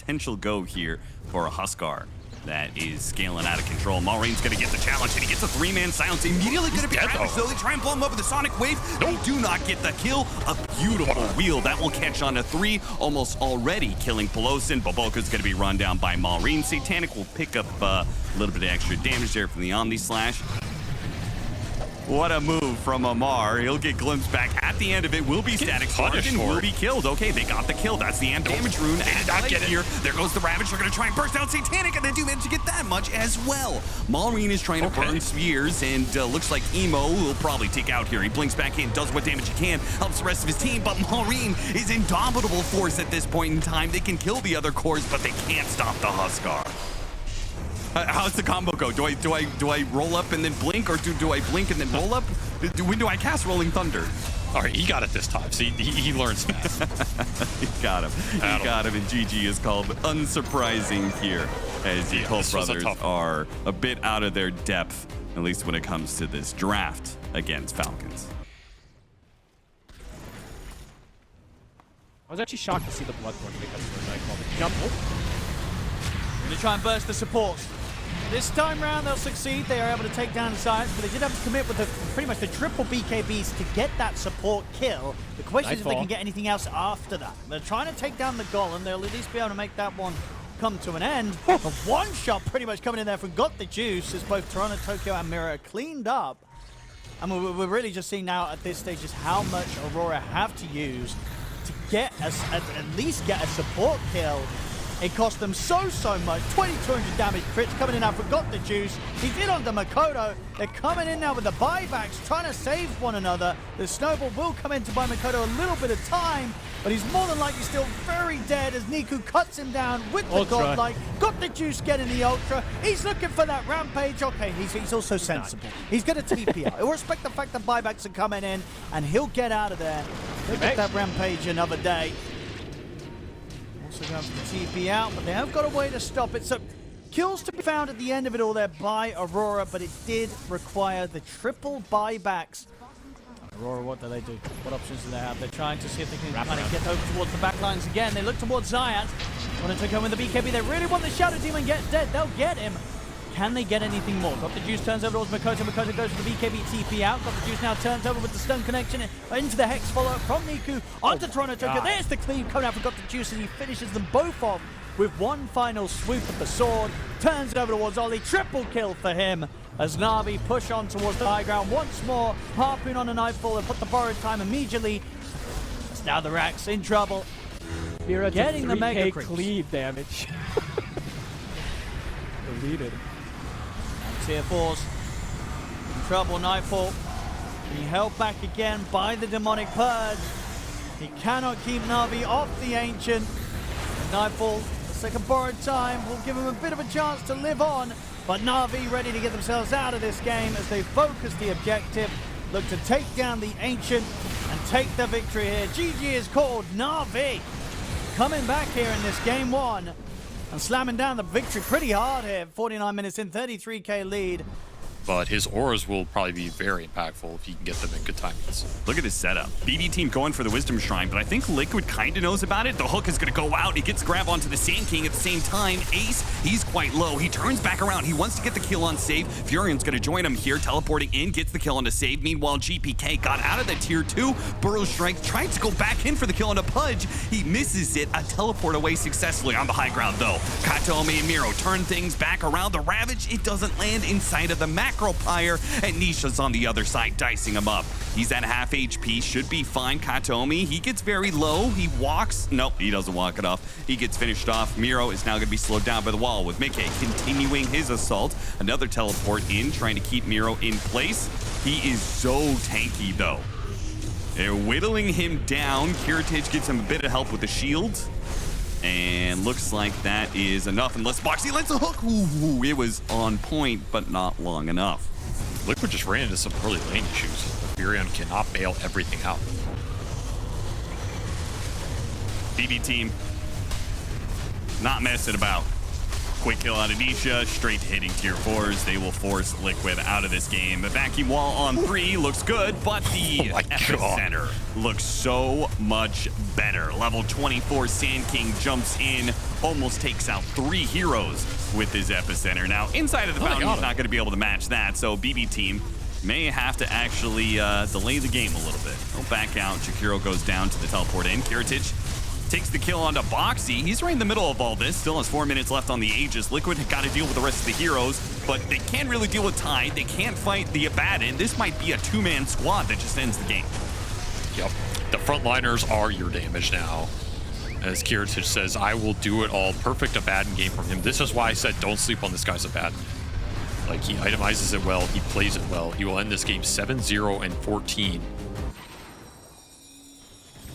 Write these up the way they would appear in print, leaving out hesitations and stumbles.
potential go here for a Huskar that is scaling out of control. Maureen's gonna get the challenge, and he gets a 3-man silence. Immediately gonna be ravaged, though. They try and blow him up with a sonic wave. They do not get the kill. A beautiful wheel that will catch on to 3, almost already killing Pelosin. Boboka's gonna be run down by Maureen. Satanic will pick up a little bit of extra damage there from the Omni Slash. What a move from Amar. He'll get glimpsed back at the end of it. Will be static charge and will be killed. Okay, they got the kill. That's the damage rune. And not get here. There goes the Ravage. They're going to try and burst out Satanic, and they do manage to get that much as well. Maureen is trying to burn spears, and looks like Emo will probably take out here. He blinks back in, does what damage he can, helps the rest of his team, but Maureen is indomitable force at this point in time. They can kill the other cores, but they can't stop the Huskar. How's the combo go? Do I roll up and then blink, or do I blink and then roll up? When do I cast Rolling Thunder? All right, he got it this time. See, he learns fast. He got him. He got him, and GG is called unsurprising here, as the Yakult brothers are a bit out of their depth, at least when it comes to this draft against Falcons. I was actually shocked to see the Bloodborne pick up for a called the jump. Going to try and burst the supports. This time round, they'll succeed. They are able to take down the Science, but they did have to commit with pretty much the triple BKBs to get that support kill. The question is if they can get anything else after that. They're trying to take down the Golem. They'll at least be able to make that one come to an end. A one-shot pretty much coming in there from Got the Juice as both Toronto, Tokyo, and Mirror are cleaned up. And we're really just seeing now at this stage just how much Aurora have to use to get at least get a support kill. It cost them so much. 2,200 damage crits coming in now. Forgot the Juice. He's in on the Makoto. They're coming in now with the buybacks, trying to save one another. The Snowball will come in to buy Makoto a little bit of time, but he's more than likely still very dead as Niku cuts him down with the Godlike. Got the Juice getting the Ultra. He's looking for that Rampage. Okay, he's also sensible. He's going to TP out. He'll respect the fact that buybacks are coming in, and he'll get out of there. He'll get that Rampage another day. Also going for the TP out, but they have got a way to stop it. So kills to be found at the end of it all there by Aurora, but it did require the triple buybacks. Aurora, what do they do? What options do they have? They're trying to see if they can kind of get over towards the back lines again. They look towards Zayat. Want to come with the BKB. They really want the Shadow Demon get dead. They'll get him. Can they get anything more? Got the Juice turns over towards Makoto. Makoto goes for the BKB TP out. Got the Juice now turns over with the stun connection into the Hex follow from Niku onto Toronto Tokyo. There's the cleave coming out for Got the Juice as he finishes them both off with one final swoop of the sword. Turns it over towards Ollie. Triple kill for him as Na'Vi push on towards the high ground once more. Harpoon on a Nightfall and put the borrowed time immediately. It's now the Rax in trouble. Getting the Mega cleave damage. Deleted. Tier 4s in trouble. Nightfall being held back again by the Demonic Purge. He cannot keep Na'Vi off the Ancient. Nightfall, the second borrowed time, will give him a bit of a chance to live on, but Na'Vi ready to get themselves out of this game as they focus the objective, look to take down the Ancient and take the victory here. GG is called. Na'Vi coming back here in this game 1 and slamming down the victory pretty hard here. 49 minutes in, 33k lead. But his auras will probably be very impactful if he can get them in good timings. Look at his setup. BB team going for the Wisdom Shrine, but I think Liquid kind of knows about it. The hook is going to go out. He gets grab onto the Sand King at the same time. Ace, he's quite low. He turns back around. He wants to get the kill on save. Furion's going to join him here, teleporting in, gets the kill on the save. Meanwhile, GPK got out of the tier 2. Burrow Strike tried to go back in for the kill on a Pudge. He misses it. A teleport away successfully on the high ground, though. Katome and Miro turn things back around. The Ravage, it doesn't land inside of the Macro Pyre, and Nisha's on the other side dicing him up. He's at half HP, should be fine. Katomi, he gets very low. He walks. Nope, he doesn't walk it off. He gets finished off. Miro is now going to be slowed down by the wall with Mickey continuing his assault. Another teleport in, trying to keep Miro in place. He is so tanky, though. They're whittling him down. Kiritich gets him a bit of help with the shield. And looks like that is enough. Unless Boxy lets a hook. Ooh, it was on point, but not long enough. Liquid just ran into some early lane issues. Furion cannot bail everything out. BB team not messing about. Quick kill out of Nisha, straight to hitting tier 4s. They will force Liquid out of this game. The vacuum wall on 3 looks good, but the epicenter looks so much better. Level 24 Sand King jumps in almost takes out 3 heroes with his epicenter. Now, inside of the fountain, he's not going to be able to match that, so BB team may have to actually delay the game a little bit. He'll back out. Jakiro goes down to the teleport in. Kiritich takes the kill onto Boxy. He's right in the middle of all this. Still has 4 minutes left on the Aegis. Liquid got to deal with the rest of the heroes, but they can't really deal with Tide. They can't fight the Abaddon. This might be a 2-man squad that just ends the game. Yep. The frontliners are your damage now. As Kiritich says, I will do it all. Perfect Abaddon game from him. This is why I said don't sleep on this guy's Abaddon. Like, he itemizes it well. He plays it well. He will end this game 7-0 and 14.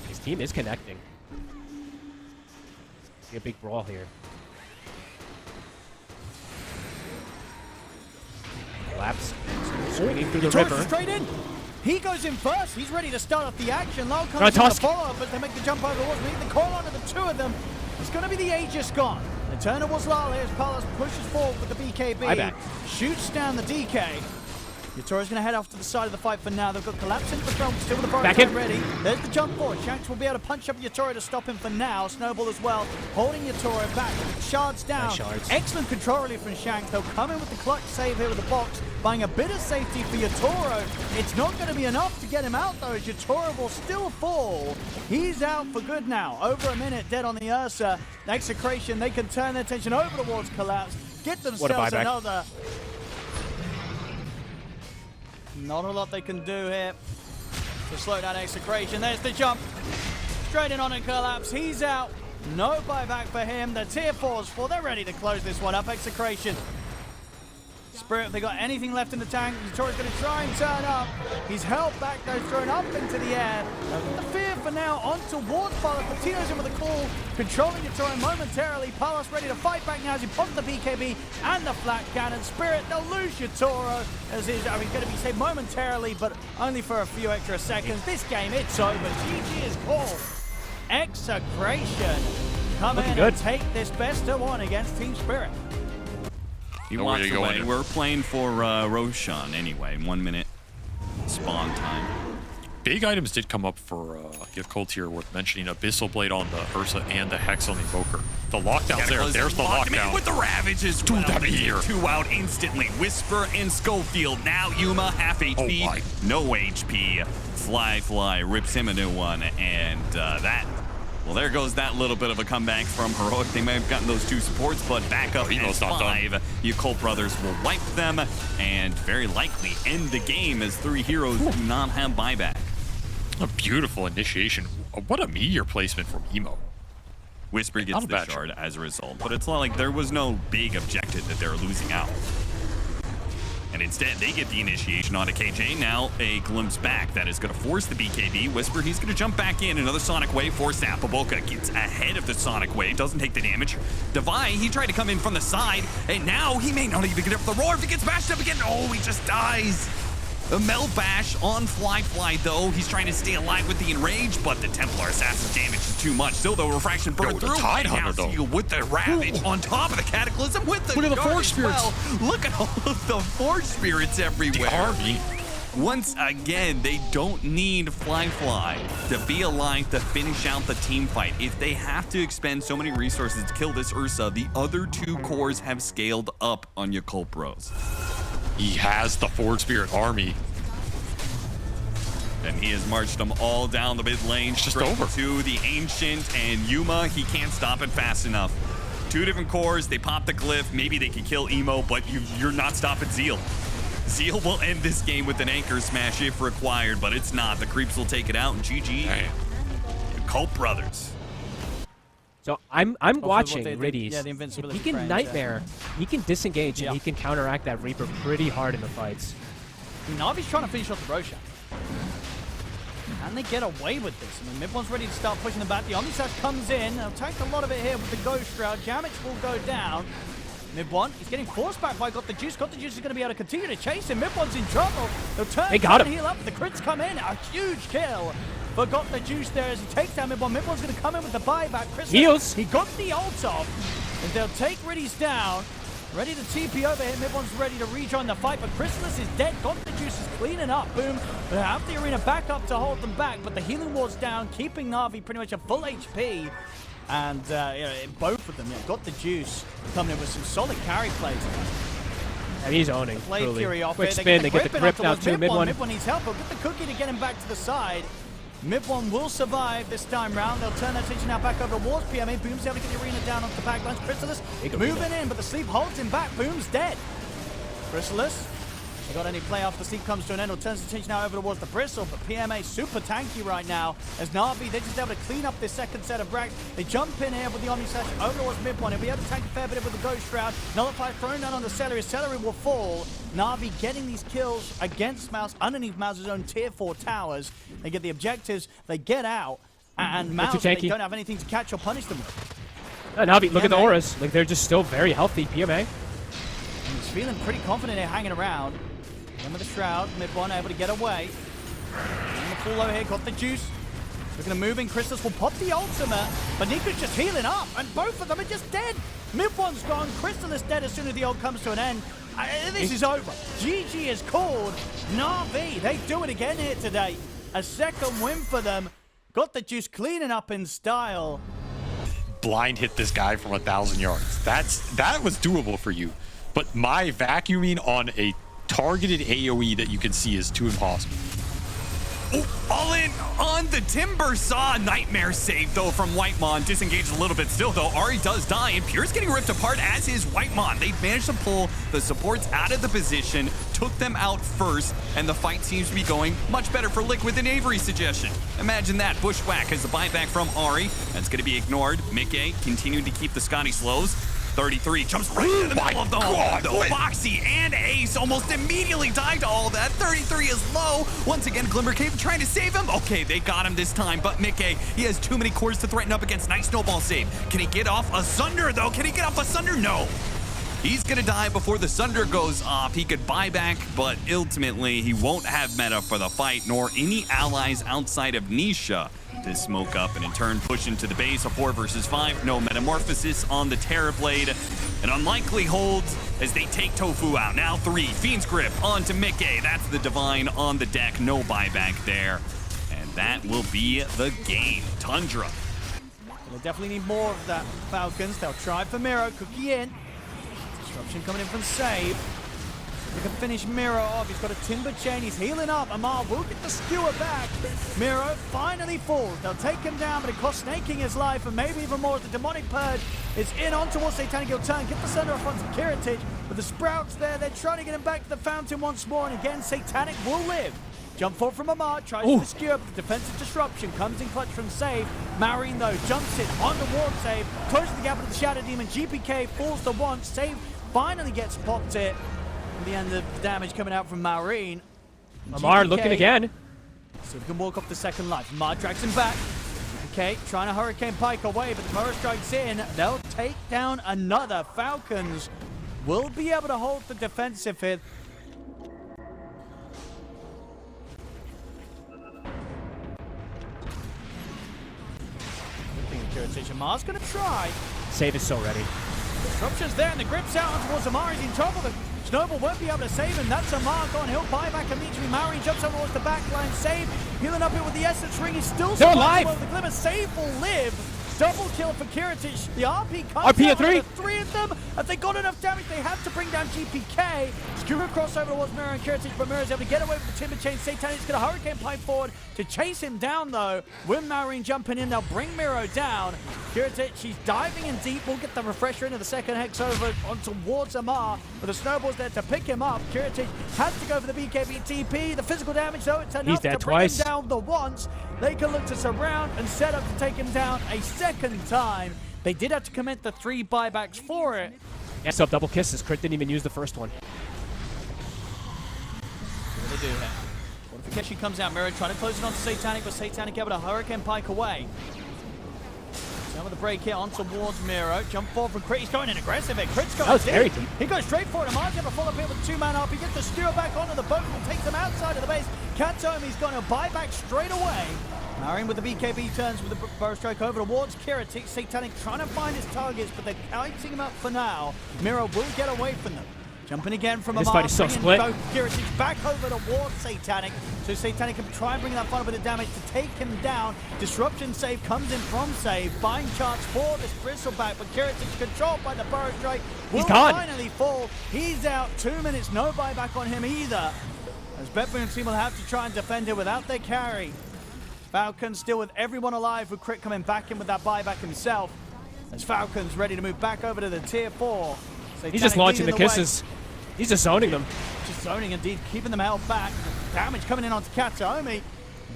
His team is connecting. See a big brawl here. Collapse. Swinging through the river. Straight in. He goes in first. He's ready to start off the action. Lau comes Right, in the Tusk. follow-up as they make the jump over the walls. We need the call onto the 2 of them. It's going to be the Aegis gone. The turner was Lala as Palas pushes forward with the BKB. Buyback. Shoots down the DK. Yatora's going to head off to the side of the fight for now. They've got Collapse into the throne, still with the Back Burrow in. ready. There's the jump forward. Shanks will be able to punch up Yatora to stop him for now. Snowball as well, holding Yatora back. Shards down. Nice shards. Excellent control relief from Shanks. They'll come in with the clutch save here with the box, buying a bit of safety for Yatoro. It's not going to be enough to get him out though. Yatoro will still fall. He's out for good now. Over a minute dead on the Ursa. Execration, they can turn their attention over towards Collapse. Get themselves buyback. another. Not a lot they can do here to slow down Execration. There's the jump. Straight in on a Collapse. He's out. No buyback for him. The tier 4's full. They're ready to close this one up. Execration. Spirit, if they got anything left in the tank, Yatora's going to try and turn up. He's held back, though, thrown up into the air. The fear for now on towards Palas. Patino's in with a call, controlling Yatora momentarily. Palas ready to fight back now as he pops the BKB and the flat cannon. Spirit, they'll lose Yatora as he's going to be saved momentarily, but only for a few extra seconds. This game, it's over. GG is called. Execration come in and take this best of 1 against Team Spirit. He walks away. We're playing for Roshan anyway. 1 minute spawn time. Big items did come up for Yakult here, worth mentioning. Abyssal Blade on the Ursa and the Hex on the Invoker. The lockdown's there. There's the lockdown. With the Ravages. Dude, that'd be here. 2 out instantly. Whisper and Schofield. Now Yuma, half HP. Oh no HP. Fly rips him a new one. And that... Well, there goes that little bit of a comeback from Heroic. They may have gotten those 2 supports, but back up as 5. Yakult brothers will wipe them and very likely end the game as 3 heroes do not have buyback. A beautiful initiation. What a meteor placement from Emo. Whisper gets the shard as a result, but it's not like there was no big objective that they're losing out. And instead, they get the initiation onto KJ. Now, a glimpse back that is going to force the BKB. Whisper, he's going to jump back in. Another Sonic Wave for Sapaboka. Gets ahead of the Sonic Wave. Doesn't take the damage. Devi, he tried to come in from the side. And now, he may not even get up the roar if he gets bashed up again. Oh, he just dies. A Mel Bash on Fly, though. He's trying to stay alive with the Enrage, but the Templar Assassin's damage is too much. Still, though, Refraction burned through. Tide Hunter, now Seal with the Ravage on top of the Cataclysm with the Look at the Forge Spirits. Well. Look at all of the Forge Spirits everywhere. The army. Once again, they don't need Fly to be alive to finish out the team fight. If they have to expend so many resources to kill this Ursa, the other 2 cores have scaled up on Yakult Bros. He has the Forge Spirit army. And he has marched them all down the mid lane. Just over. To the Ancient and Yuma. He can't stop it fast enough. 2 different cores. They pop the glyph. Maybe they can kill Emo, but you're not stopping Zeal. Zeal will end this game with an anchor smash if required, but it's not. The creeps will take it out, and GG. Yakult brothers. So I'm watching Riddies. Yeah, the if invincibility he can frames, Nightmare, he can disengage and he can counteract that Reaper pretty hard in the fights. Navi's trying to finish off the Roshan. Can they get away with this? I mean, Mid-One's ready to start pushing them back. The Omnisash comes in. They'll take a lot of it here with the Ghost Shroud. Jamix will go down. Mid-One, he's getting forced back by Got the Juice. Got the Juice is going to be able to continue to chase him. Mid-One's in trouble. They'll turn and heal up. The crits come in. A huge kill. But Got the Juice there as he takes down Mid-One. Mid-One's going to come in with the buyback. Heals. He got the ult off. And they'll take Riddies down. Ready to TP over here. Mid-One's ready to rejoin the fight, but Chrysalis is dead. Got the Juice is cleaning up. Boom. They have the arena back up to hold them back, but the healing ward's down, keeping Na'Vi pretty much at full HP. And both of them got the juice, coming in with some solid carry plays. And he's owning. Play Fury off Quick it. spin, they get the grip now too. Mid one. Mid one needs help. They'll get the cookie to get him back to the side. Mid one will survive this time round. They'll turn their attention now back over towards PMA. Boom's able to get the arena down off the backlines. Chrysalis moving in, but the sleep holds him back. Boom's dead. Chrysalis, they got any play after the sleep comes to an end, or turns the attention now over towards the Bristle, but PMA super tanky right now as Na'Vi, they're just able to clean up this second set of bracks. They jump in here with the Omni Slash over towards mid one. He'll be able to tank a fair bit with the Ghost Shroud. Nullify thrown down on the Celery. Celery will fall. Na'Vi getting these kills against Mouse underneath Mouse's own tier 4 towers. They get the objectives, they get out, and Mouse, they don't have anything to catch or punish them with. Na'Vi, look at the auras. Like, they're just still very healthy, PMA. He's feeling pretty confident here hanging around. With the Shroud, mid one able to get away. And the full low here, got the juice. Looking to move in, Chrysalis will pop the ultimate, but Niku's just healing up, and both of them are just dead. Mid one's gone, Chrysalis dead as soon as the ult comes to an end. This is over. GG is called. Na'Vi, they do it again here today. A second win for them. Got the juice cleaning up in style. Blind hit this guy from 1,000 yards. That was doable for you. But my vacuuming on a targeted AoE that you can see is too impossible. Oh, all in on the Timber Saw. Nightmare save, though, from Whitemon. Disengaged a little bit still, though. Ari does die, and Pure's getting ripped apart, as is Whitemon. They've managed to pull the supports out of the position, took them out first, and the fight seems to be going much better for Liquid than Avery's suggestion. Imagine that. Bushwhack has the buyback from Ari. That's going to be ignored. Mickey continuing to keep the Scotty slows. 33 jumps right into the middle of the hole. The Foxy and Ace almost immediately died to all that. 33 is low. Once again, Glimmer Cave trying to save him. Okay, they got him this time, but Mickey, he has too many cores to threaten up against. Nice snowball save. Can he get off a Sunder, though? Can he get off a Sunder? No. He's gonna die before the Sunder goes off. He could buy back, but ultimately he won't have meta for the fight, nor any allies outside of Nisha to smoke up and in turn push into the base. A 4 versus 5. No Metamorphosis on the Terrorblade. An unlikely hold as they take Tofu out. Now 3. Fiend's Grip onto Mickey. That's the Divine on the deck. No buyback there. And that will be the game. Tundra. They'll definitely need more of that, Falcons. They'll try for Miro. Cookie in. Disruption coming in from Save. They can finish Miro off. He's got a Timber Chain. He's healing up. Amar will get the skewer back. Miro finally falls. They'll take him down, but it costs Snaking his life, and maybe even more as the Demonic Purge is in on towards Satanic. He'll turn, get the center off onto Kiritich. With the Sprouts there, they're trying to get him back to the fountain once more, and again, Satanic will live. Jump forward from Amar, tries to skewer, but the defensive disruption comes in clutch from Save. Marine, though, jumps in on the ward Save, closes the gap with the Shadow Demon. GPK falls to one. Save finally gets popped it. At the end of the damage coming out from Marine. Amar looking again. See if he can walk off the second life. Amar drags him back. GPK trying to Hurricane Pike away, but the Murrow strikes in. They'll take down another. Falcons will be able to hold the defensive here. Amar's going to try. Save is so ready. Disruption's there, and the grip's out towards Amar. He's in trouble. The Snowball won't be able to save him. That's Amar gone. He'll buy back immediately. Mari jumps over towards the back line. Save. Healing up here with the Essence Ring. He's still alive. Well, the Glimmer Save will live. Double kill for Kiritich. The RP comes RP at 3. 3 of them. If they got enough damage, they have to bring down GPK. Skewer crossover towards Miro and Kiritich, but Miro's able to get away with the Timber Chain. Satanic's going to Hurricane Pipe forward to chase him down, though. With Marine jumping in, they'll bring Miro down. Kiritich, she's diving in deep. We'll get the refresher into the second hex over on towards Amar, but the Snowball's there to pick him up. Kiritich has to go for the BKB TP. The physical damage, though, it's enough to bring him down the once. They can look to surround and set up to take him down a second time. They did have to commit the 3 buybacks for it. Yes, up double kisses. Crit didn't even use the first one. What do they do here? Fortification comes out. Miro trying to close it on Satanic, but Satanic able to Hurricane Pike away. Some of the break here on towards Miro. Jump forward from Crit. He's going in aggressive here. Crit's going very deep. He goes straight for it. Amar's able to follow up here with 2-man up. He gets the steer back onto the boat and takes him outside of the base. Katsumi's going to buy back straight away. Marine with the BKB turns with the bow strike over towards Kiritich. Satanic trying to find his targets, but they're counting him up for now. Miro will get away from them. Jumping again from This Amar, fight is so bringing split. both Kiritich back over towards Satanic. So Satanic can try and bring that final bit of damage to take him down. Disruption save comes in from save. Buying chance for this Bristleback, but Kiritich controlled by the Burrow Strike. Will finally fall. He's out. 2 minutes, no buyback on him either. As BetBoom team will have to try and defend it without their carry. Falcons still with everyone alive, with Crit coming back in with that buyback himself. As Falcons ready to move back over to the tier 4. He's just launching the kisses. He's just zoning them. Just zoning indeed, keeping them held back. Damage coming in onto Kataomi.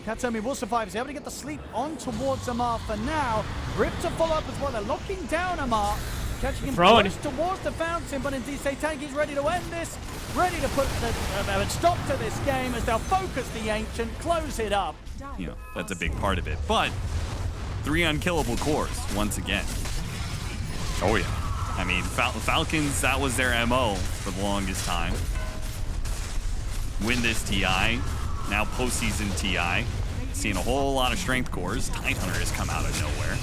Kataomi will survive. He's able to get the sleep on towards Amar for now. Rip to follow up as well. They're locking down Amar. Catching him close towards the fountain, but indeed Satanic is ready to end this. Ready to put a stop to this game as they'll focus the Ancient, close it up. You know, that's a big part of it. But 3 unkillable cores once again. Oh, yeah. I mean, Falcons, that was their MO for the longest time. Win this TI, now postseason TI. Seeing a whole lot of strength cores. Tidehunter has come out of nowhere.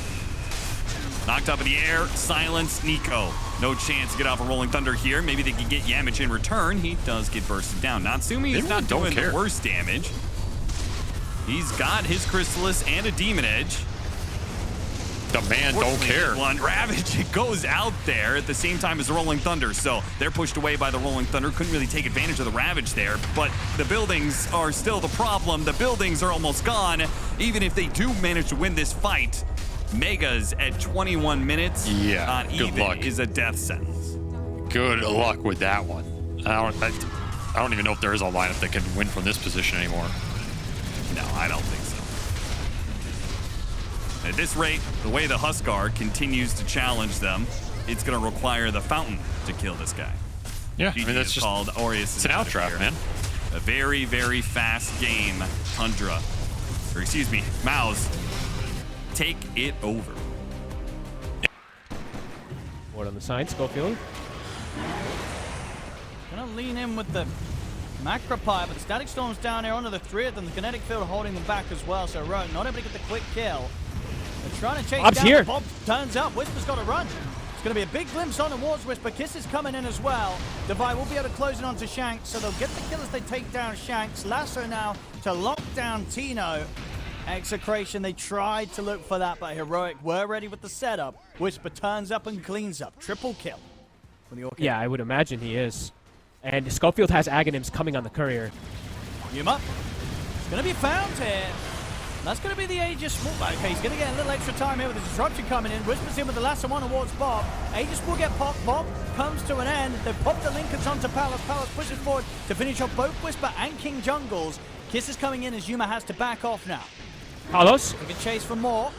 Knocked up in the air, silence, Nico. No chance to get off a Rolling Thunder here. Maybe they can get Yamich in return. He does get bursted down. Natsumi is not doing the worst damage. He's got his Chrysalis and a Demon Edge. The man don't care. One Ravage goes out there at the same time as the Rolling Thunder, so they're pushed away by the Rolling Thunder. Couldn't really take advantage of the Ravage there, but the buildings are still the problem. The buildings are almost gone. Even if they do manage to win this fight, Megas at 21 minutes on even is a death sentence. Good luck with that one. I don't even know if there is a lineup that can win from this position anymore. No, I don't think so. At this rate, the way the Huskar continues to challenge them, it's going to require the Fountain to kill this guy. Yeah, I mean, that's just called Aureus. It's an out trap, man. A very, very fast game, Tundra. Or excuse me, Mouse. Take it over. Ward on the side, Schofield. Gonna lean in with the Macropie, but the Static Storm's down here onto the 3 of them. The Kinetic Field holding them back as well, so Rogue not able to get the quick kill. They're trying to chase down here. Bob turns up. Whisper's got to run. It's going to be a big glimpse on towards Whisper. Kiss is coming in as well. Divide will be able to close it onto Shanks, so they'll get the kill as they take down Shanks. Lasso now to lock down Tino. Execration, they tried to look for that, but Heroic were ready with the setup. Whisper turns up and cleans up. Triple kill. Yeah, I would imagine he is. And Schofield has Aghanims coming on the courier. Yuma. It's going to be found here. That's going to be the Aegis. Okay, he's going to get a little extra time here with the disruption coming in. Whispers in with the lasso one towards Bob. Aegis will get popped. Bob comes to an end. They've popped the Linkers onto Palace. Palace pushes forward to finish off both Whisper and King Jungles. Kiss is coming in as Yuma has to back off now. Palos. We can chase for more.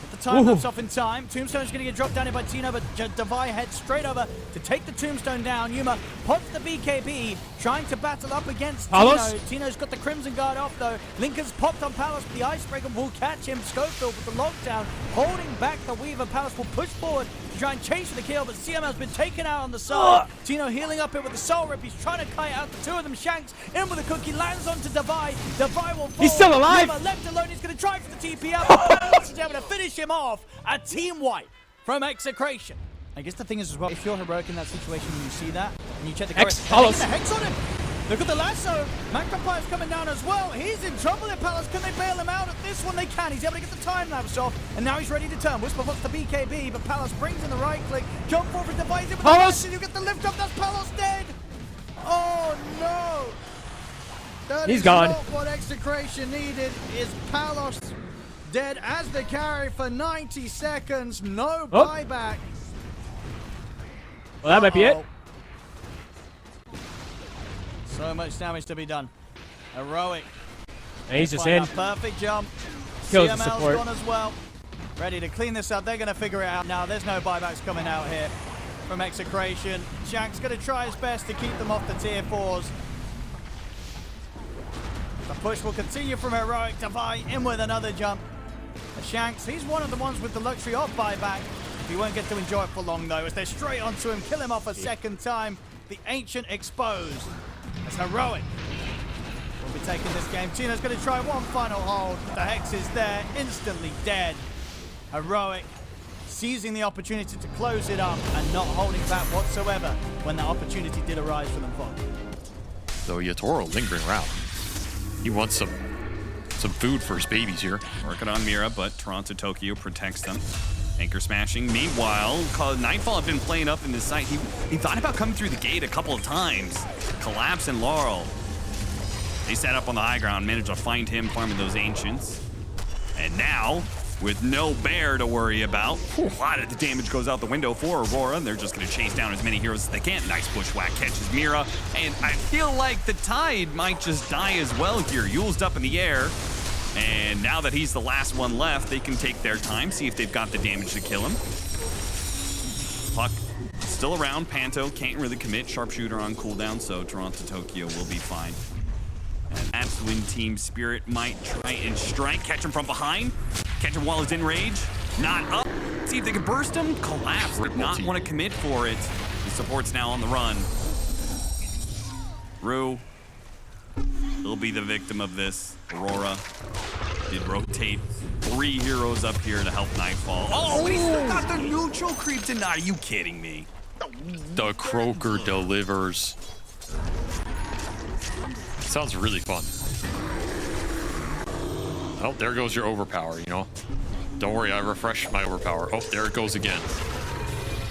But the time lapse off in time. Tombstone's going to get dropped down here by Tino, but Devi heads straight over to take the Tombstone down. Yuma pops the BKB, trying to battle up against Palos. Tino. Tino's got the Crimson Guard off, though. Lincoln's popped on Palos, but the Icebreaker will catch him. Schofield with the lockdown, holding back the Weaver. Palos will push forward to try and chase for the kill, but CML's been taken out on the side. Tino healing up here with the Soul Rip. He's trying to kite out the 2 of them. Shanks in with a cookie, lands onto Devi. Devi will fall. He's still alive. Yuma left alone. He's going to try for the TP up. Palos is able to finish him off. A team wipe from Execration. I guess the thing is as well, if you're Heroic in that situation and you see that, and you check the Palos. the Hex on him. Look at the lasso. Macropie's coming down as well. He's in trouble there, Palace. Can they bail him out? At this one, they can. He's able to get the time lapse off, and now he's ready to turn. Whisper puts the BKB, but Palace brings in the right click. Jump forward, divides it with Palos. the you get the lift up. That's Palos dead. Oh, no. That He's is gone. Not what Execration needed is Palos dead as the carry for 90 seconds. No buyback. Well, that might be it. So much damage to be done. Heroic. And he's just in. A perfect jump. Kills the CML's support. gone as well. Ready to clean this up. They're going to figure it out now. There's no buybacks coming out here from Execration. Shank's going to try his best to keep them off the tier 4s. The push will continue from Heroic. Devi in with another jump. Shanks, he's one of the ones with the luxury of buyback. He won't get to enjoy it for long, though, as they're straight onto him, kill him off a second time. The Ancient exposed. As Heroic will be taking this game. Tino's going to try one final hold. The Hex is there, instantly dead. Heroic, seizing the opportunity to close it up and not holding back whatsoever when that opportunity did arise for them. So Yatoro lingering around. He wants some food for his babies here. Working on Mira, but Toronto Tokyo protects them. Anchor smashing. Meanwhile, Nightfall had been playing up in this site. He thought about coming through the gate a couple of times. Collapse and Laurel. They set up on the high ground, managed to find him farming those Ancients. And now, with no bear to worry about, a lot of the damage goes out the window for Aurora, and they're just going to chase down as many heroes as they can. Nice bushwhack catches Mira, and I feel like the Tide might just die as well here. Yule's up in the air, and now that he's the last one left, they can take their time, see if they've got the damage to kill him. Puck still around. Panto can't really commit. Sharpshooter on cooldown, so Toronto Tokyo will be fine. And that's when Team Spirit might try and strike. Catch him from behind. Catch him while he's in rage. Not up. See if they can burst him. Collapse. Did not want to commit for it. The support's now on the run. Rue. He'll be the victim of this. Aurora did rotate 3 heroes up here to help Nightfall. Oh, but he's still got the neutral creep tonight. Are you kidding me? The Croaker delivers. Sounds really fun. Oh, there goes your overpower, you know. Don't worry, I refreshed my overpower. Oh, there it goes again.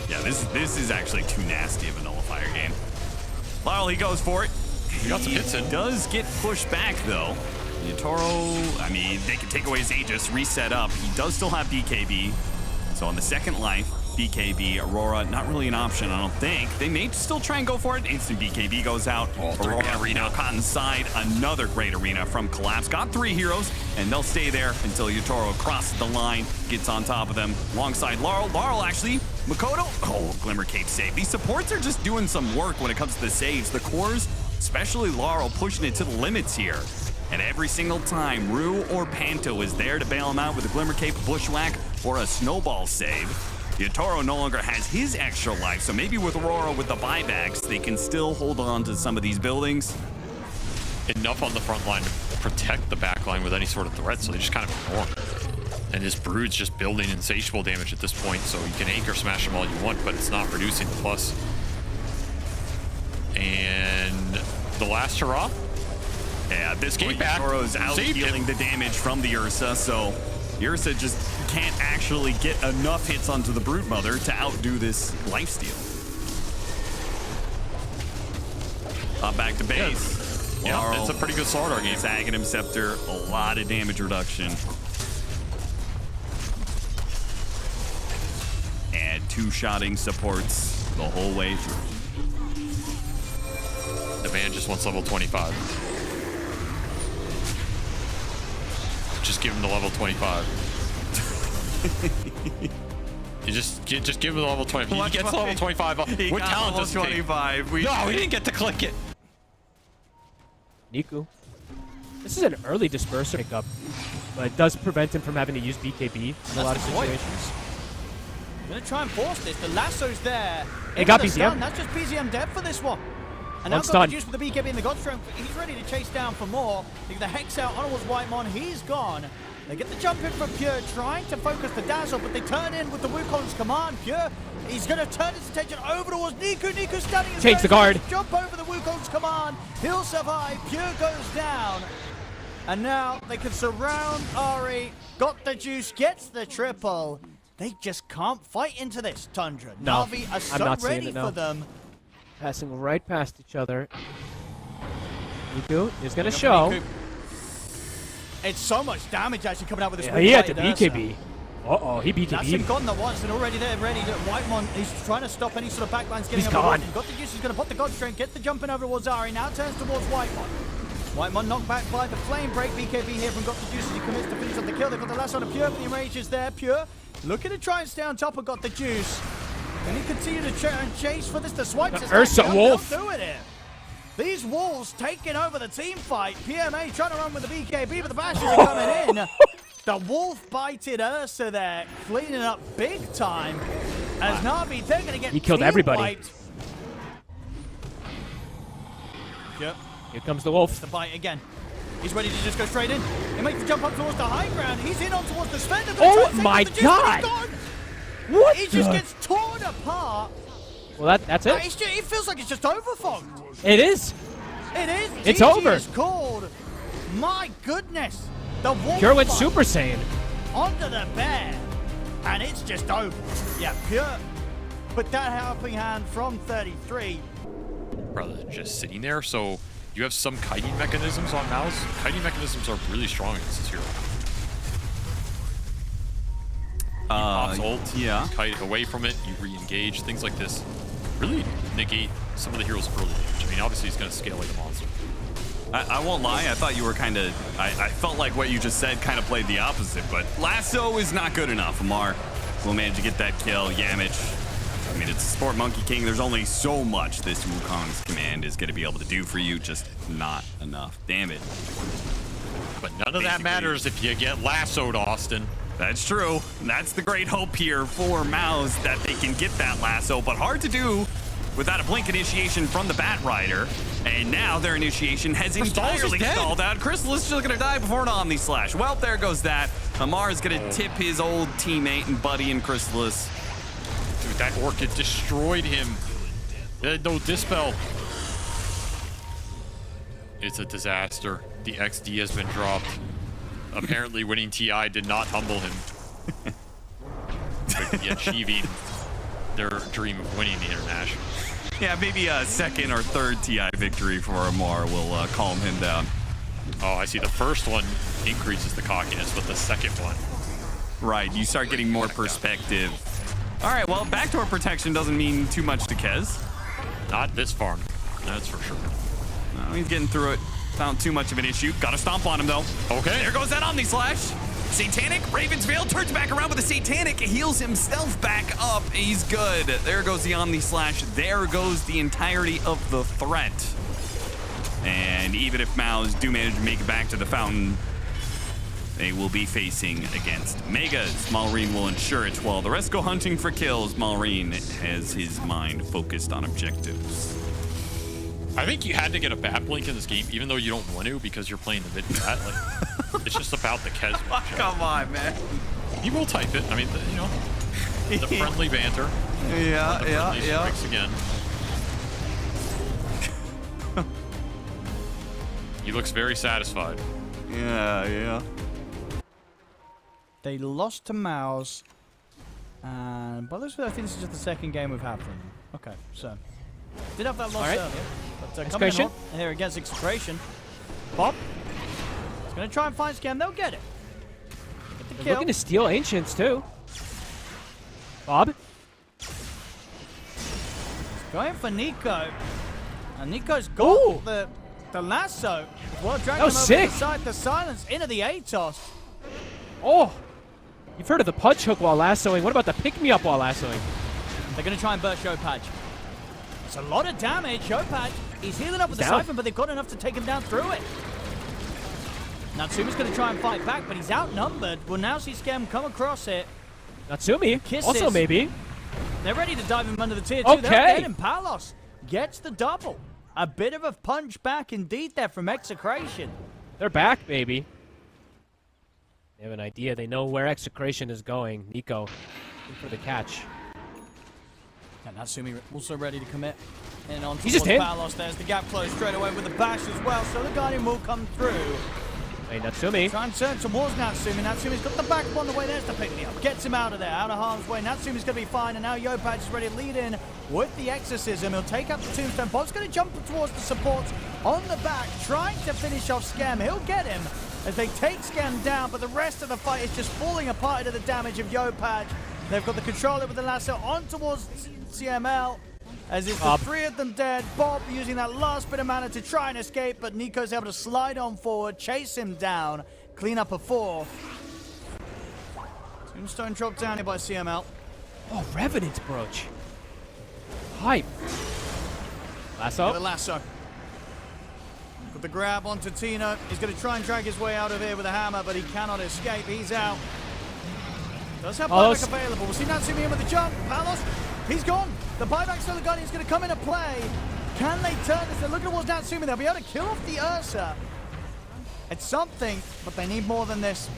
Yeah, this is actually too nasty of a nullifier game. Lyle, he goes for it. He got some hits in. Does get pushed back, though. Yatoro, I mean, they can take away his Aegis, reset up. He does still have BKB. So on the second life, BKB, Aurora, not really an option, I don't think. They may still try and go for it. Instant BKB goes out. Aurora arena caught inside. Another great arena from Collapse. Got 3 heroes, and they'll stay there until Yatoro crosses the line, gets on top of them, alongside Laurel. Laurel, actually, Makoto. Oh, Glimmer Cape save. These supports are just doing some work when it comes to the saves. The cores, especially Laurel, pushing it to the limits here. And every single time, Rue or Panto is there to bail him out with a Glimmer Cape, Bushwhack, or a Snowball save. Yatoro no longer has his extra life, so maybe with Aurora with the buybacks, they can still hold on to some of these buildings. Enough on the front line to protect the back line with any sort of threat, so they just kind of ignore him. And his Brood's just building insatiable damage at this point, so you can anchor smash him all you want, but it's not reducing the plus. And the last hurrah? Yeah, this point, Yatoro's out healing the damage from the Ursa, so Ursa just can't actually get enough hits onto the Broodmother to outdo this lifesteal. Back to base. Yeah, it's a pretty good Slardar game. Aghanim Scepter, a lot of damage reduction. And 2-shotting supports the whole way through. The man just wants level 25. Just give him the level 25. You just give him the level 25. He gets level 25. What talent does he take? No, he didn't get to click it. Niku. This is an early disperser pickup, but it does prevent him from having to use BKB in a lot of situations. Gonna try and force this. The lasso's there. It got BZM. That's just BZM dead for this one. And now got reduced with the BKB and the Godstone. He's ready to chase down for more. They get the Hex out on towards Whitemon. He's gone. They get the jump in from Pure, trying to focus the Dazzle, but they turn in with the Wukong's command. Pure, he's going to turn his attention over towards Niku. Niku standing. Change the guard. Jump over the Wukong's command. He'll survive. Pure goes down. And now they can surround Ari. Got the juice, gets the triple. They just can't fight into this, Tundra. No, Na'Vi are so I'm not ready seeing it, no. for them. Passing right past each other. Niku is going to show. Niku. It's so much damage actually coming out with this. Yeah, he had to BKB. Uh-oh, he BKB'd. That's him gone the once and already there, ready. Whitemon, he's trying to stop any sort of backlines getting over. Gone. He's got the juice, he's going to pop the God Strength, get the jump in over towards Ari, now turns towards Whitemon. Whitemon knocked back by the Flame Break. BKB here from Got the Juice as he commits to finish up the kill. They've got the last one of Pure, but the enrage is there. Pure looking to try and stay on top of Got the Juice. And he continue to chase for this. The swipes is Ursa Wolf. doing it. These Wolves taking over the team fight. PMA trying to run with the BKB, but the bashes are coming in. The Wolf bited Ursa there, cleaning up big time. As Na'Vi, they're going to get He killed everybody. Wiped. Yep. Here comes the Wolf. The bite again. He's ready to just go straight in. He makes the jump up towards the high ground. He's in on towards the Spender. Oh my God! What He just the- gets torn apart. Well, that's it. It feels like it's just overfogged. It is. It is. It's GG over. is called. My goodness. The wolf Pure went fight Super Saiyan. onto the bear. And it's just over. Yeah, Pure. But that helping hand from 33. Rather than just sitting there. So you have some kiting mechanisms on Mao's. Kiting mechanisms are really strong against this hero. Pops ult, yeah. kite away from it, you re-engage, things like this. Really negate some of the hero's early damage. I mean, obviously he's going to scale like a monster. I won't lie, I thought you were kind of... I felt like what you just said kind of played the opposite, but Lasso is not good enough. Amar will manage to get that kill. Yamich, I mean, it's a Sport Monkey King. There's only so much this Wukong's command is going to be able to do for you. Just not enough. Damn it. But none of that matters if you get lassoed, Austin. That's true. That's the great hope here for Maus, that they can get that lasso, but hard to do without a blink initiation from the Bat Rider. And now their initiation has entirely stalled out. Crystal is still going to die before an Omni Slash. Well, there goes that. Amar is going to tip his old teammate and buddy in Chrysalis. Dude, that Orchid destroyed him. No Dispel. It's a disaster. The XD has been dropped. Apparently winning TI did not humble him. But achieving their dream of winning the International. Yeah, maybe a second or third TI victory for Amar will calm him down. Oh, I see. The first one increases the cockiness, but the second one... Right, you start getting more perspective. All right, well, backdoor protection doesn't mean too much to Kez. Not this far, that's for sure. No, he's getting through it. Not too much of an issue. Got to stomp on him, though. Okay. There goes that Omni Slash. Satanic, Raven's Veil turns back around with a Satanic, heals himself back up. He's good. There goes the Omni Slash. There goes the entirety of the threat. And even if Maus do manage to make it back to the fountain, they will be facing against Megas. Malrine will ensure it while the rest go hunting for kills. Malrine has his mind focused on objectives. I think you had to get a bat blink in this game, even though you don't want to because you're playing the mid bat. Like, it's just about the Kez matchup. Come on, man. He will type it. I mean, you know, the friendly banter. Yeah. Strikes again. He looks very satisfied. Yeah. They lost to Maus. And by this, I think this is just the second game we've had from them. Okay, so. Did have that loss earlier. But coming Execration. on here against Execration. Bob. He's going to try and find Scam. They'll get it. Get the They're kill. looking to steal Ancients, too. Bob? Going for Nico. And Nico's got the lasso. Well, dragging him over sick. to the side. The silence into the ATOS. Oh! You've heard of the punch hook while lassoing. What about the pick-me-up while lassoing? They're going to try and burst Showpatch. It's a lot of damage. Showpatch, he's healing up with the down. Siphon, but they've got enough to take him down through it. Natsumi's going to try and fight back, but he's outnumbered. We'll now see Scam come across it. Natsumi, Kisses. also maybe. They're ready to dive him under the tier 2. Okay. They'll get him. Palos gets the double. A bit of a punch back indeed there from Execration. They're back, baby. They have an idea. They know where Execration is going. Nico, looking for the catch. And Natsumi also ready to commit. And on He's just towards hit. Palos. There's the gap closed straight away with the bash as well. So the Guardian will come through. Hey, Natsumi. Try and turn towards Natsumi. Natsumi's got the back on the way. There's the pick-me-up. Gets him out of there, out of harm's way. Natsumi's going to be fine, and now Yopatch is ready to lead in with the Exorcism. He'll take out the Tombstone. Bob's going to jump towards the supports on the back, trying to finish off Scam. He'll get him as they take Scam down, but the rest of the fight is just falling apart into the damage of Yopatch. They've got the controller with the lasso on towards CML. As it's the three of them dead. Bob using that last bit of mana to try and escape, but Nico's able to slide on forward, chase him down, clean up a 4. Tombstone dropped down here by CML. Oh, Revenant's brooch. Hype. The Lasso. lasso. With the grab onto Tino. He's going to try and drag his way out of here with a hammer, but he cannot escape. He's out. Does have buyback available. We'll see Natsumi in with the jump. Palos, he's gone. The buyback still the Guardian's going to come into play. Can they turn this? They're looking towards Natsumi. They'll be able to kill off the Ursa. It's something, but they need more than this.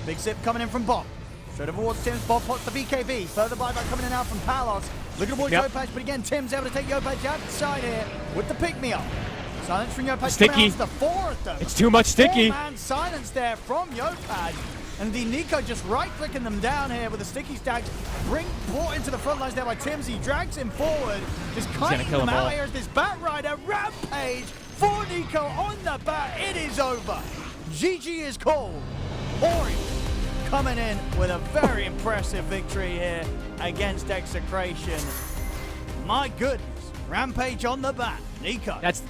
Big zip coming in from Bob. Straight over towards Tim's. Bob pots the BKB. Further buyback coming in out from Palos. Look at the boy Yopaj, but again, Tim's able to take Yopaj out the side here with the pick-me-up. Silence from Yopaj. Sticky. The four of them. It's too much sticky. Four-man silence there from Yopaj. And the Nico just right-clicking them down here with the sticky stacks. Brought into the front lines there by Tim's. He drags him forward. Just kiting them out here as this Bat Rider rampage for Nico on the bat. It is over. GG is called. Ori coming in with a very impressive victory here against Execration. My goodness. Rampage on the bat. Nico. That's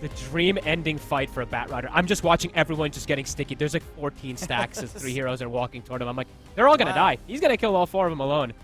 the dream-ending fight for a Bat Rider. I'm just watching everyone just getting sticky. There's like 14 stacks as 3 heroes are walking toward him. I'm like, they're all going to die. He's going to kill all 4 of them alone.